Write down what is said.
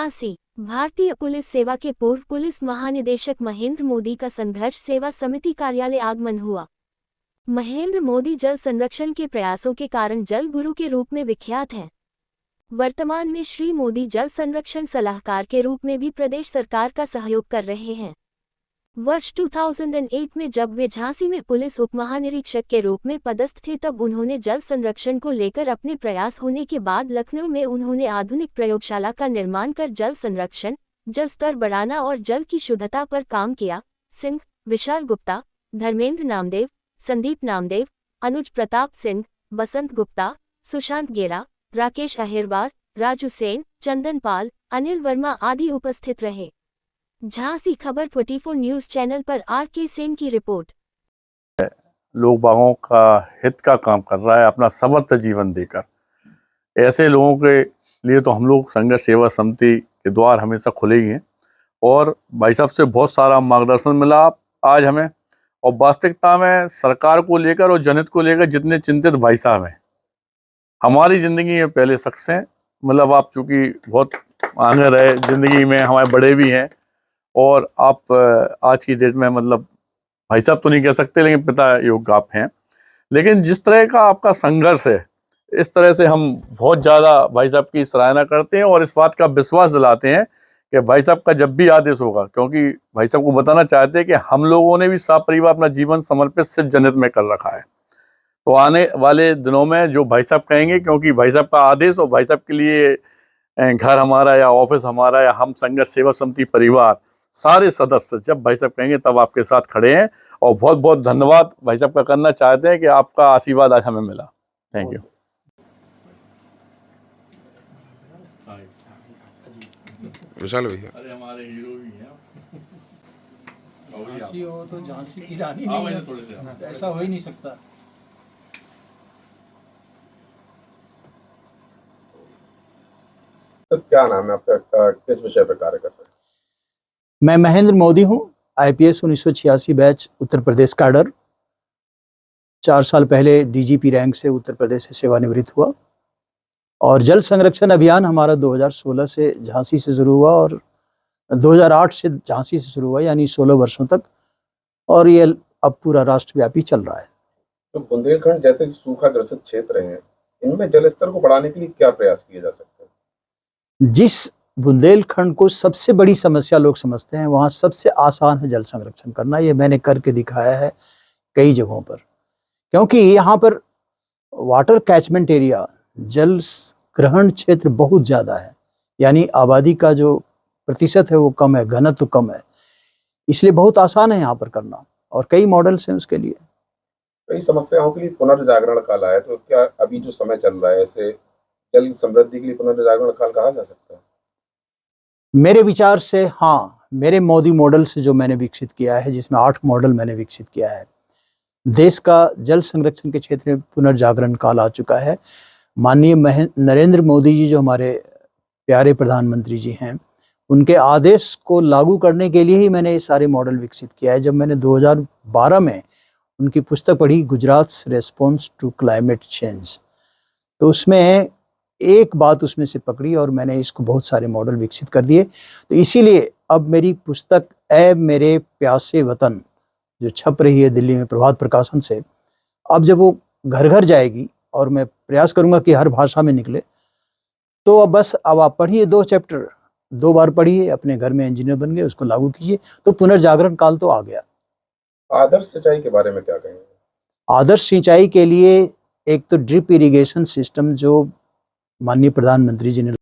झांसी। भारतीय पुलिस सेवा के पूर्व पुलिस महानिदेशक महेंद्र मोदी का संघर्ष सेवा समिति कार्यालय आगमन हुआ। महेंद्र मोदी जल संरक्षण के प्रयासों के कारण जल गुरु के रूप में विख्यात हैं। वर्तमान में श्री मोदी जल संरक्षण सलाहकार के रूप में भी प्रदेश सरकार का सहयोग कर रहे हैं। वर्ष 2008 में जब वे झांसी में पुलिस उपमहानिरीक्षक के रूप में पदस्थ थे, तब उन्होंने जल संरक्षण को लेकर अपने प्रयास होने के बाद लखनऊ में उन्होंने आधुनिक प्रयोगशाला का निर्माण कर जल संरक्षण, जल स्तर बढ़ाना और जल की शुद्धता पर काम किया। सिंह, विशाल गुप्ता, धर्मेंद्र नामदेव, संदीप नामदेव, अनुज प्रताप सिंह, बसंत गुप्ता, सुशांत गेरा, राकेश अहिरवार, राजू सेन, चंदन पाल, अनिल वर्मा आदि उपस्थित रहे। झांसी खबर 24 न्यूज चैनल पर RK सेन की रिपोर्ट। लोग बागों का हित का काम कर रहा है अपना समर्थ जीवन देकर। ऐसे लोगों के लिए तो हम लोग संघर्ष सेवा समिति के द्वार हमेशा खुले ही हैं और भाई साहब से बहुत सारा मार्गदर्शन मिला आज हमें। और वास्तविकता में सरकार को लेकर और जनहित को लेकर जितने चिंतित भाई साहब हैं हमारी ज़िंदगी में पहले शख्स हैं। मतलब आप चूँकि बहुत आगे रहे ज़िंदगी में, हमारे बड़े भी हैं और आप आज की डेट में मतलब भाई साहब तो नहीं कह सकते लेकिन पिता योग्य आप हैं। लेकिन जिस तरह का आपका संघर्ष है, इस तरह से हम बहुत ज़्यादा भाई साहब की सराहना करते हैं और इस बात का विश्वास दिलाते हैं कि भाई साहब का जब भी आदेश होगा, क्योंकि भाई साहब को बताना चाहते हैं कि हम लोगों ने भी सपरिवार अपना जीवन समर्पित सिर्फ जनहित में कर रखा है। तो आने वाले दिनों में जो भाई साहब कहेंगे, क्योंकि भाई साहब का आदेश और भाई साहब के लिए घर हमारा या ऑफिस हमारा या हम संघर्ष सेवा समिति परिवार सारे सदस्य जब भाई साहब कहेंगे तब आपके साथ खड़े हैं। और बहुत बहुत धन्यवाद भाई साहब का करना चाहते हैं कि आपका आशीर्वाद आज हमें मिला। Thank you. विशाल भैया, अरे हमारे हीरो भी हैं। झांसी हो तो झांसी की रानी नहीं है, ऐसा हो ही नहीं सकता। तो क्या नाम है आपका, किस विषय पर कार्य कर रहे हैं? मैं महेंद्र मोदी हूँ, IPS 1986 batch Uttar Pradesh cadre. 4 साल पहले DGP रैंक से उत्तर प्रदेश से सेवानिवृत्त हुआ और जल संरक्षण अभियान हमारा 2016 से झांसी से शुरू हुआ और 2008 से झांसी से शुरू हुआ, यानी 16 वर्षों तक, और ये अब पूरा राष्ट्रव्यापी चल रहा है। तो बुंदेलखंड जैसे सूखाग्रस्त क्षेत्र हैं, इनमें जल स्तर को बढ़ाने के लिए क्या प्रयास किए जा सकते हैं? जिस बुंदेलखंड को सबसे बड़ी समस्या लोग समझते हैं, वहाँ सबसे आसान है जल संरक्षण करना। ये मैंने करके दिखाया है कई जगहों पर, क्योंकि यहाँ पर वाटर कैचमेंट एरिया, जल ग्रहण क्षेत्र बहुत ज़्यादा है, यानी आबादी का जो प्रतिशत है वो कम है, घनत्व कम है, इसलिए बहुत आसान है यहाँ पर करना और कई मॉडल्स हैं उसके लिए। कई समस्याओं के लिए पुनर्जागरण काल आया, तो क्या अभी जो समय चल रहा है ऐसे जल समृद्धि के लिए पुनर्जागरण काल कहा जा सकता है? मेरे विचार से हाँ, मेरे मोदी मॉडल से जो मैंने विकसित किया है, जिसमें 8 मॉडल मैंने विकसित किया है, देश का जल संरक्षण के क्षेत्र में पुनर्जागरण काल आ चुका है। माननीय नरेंद्र मोदी जी जो हमारे प्यारे प्रधानमंत्री जी हैं, उनके आदेश को लागू करने के लिए ही मैंने ये सारे मॉडल विकसित किया है। जब मैंने 2012 में उनकी पुस्तक पढ़ी, Gujarat response to climate change, तो उसमें एक बात उसमें से पकड़ी और मैंने इसको बहुत सारे मॉडल विकसित कर दिए। तो इसीलिए अब मेरी पुस्तक ऐ मेरे प्यासे वतन जो छप रही है दिल्ली में प्रभात प्रकाशन से, अब जब वो घर घर जाएगी और मैं प्रयास करूंगा कि हर भाषा में निकले, तो अब आप पढ़िए 2 चैप्टर, 2 बार पढ़िए, अपने घर में इंजीनियर बन गए, उसको लागू कीजिए, तो पुनर्जागरण काल तो आ गया। आदर्श सिंचाई के बारे में क्या कहेंगे? आदर्श सिंचाई के लिए एक तो ड्रिप इरिगेशन सिस्टम जो माननीय प्रधानमंत्री जी ने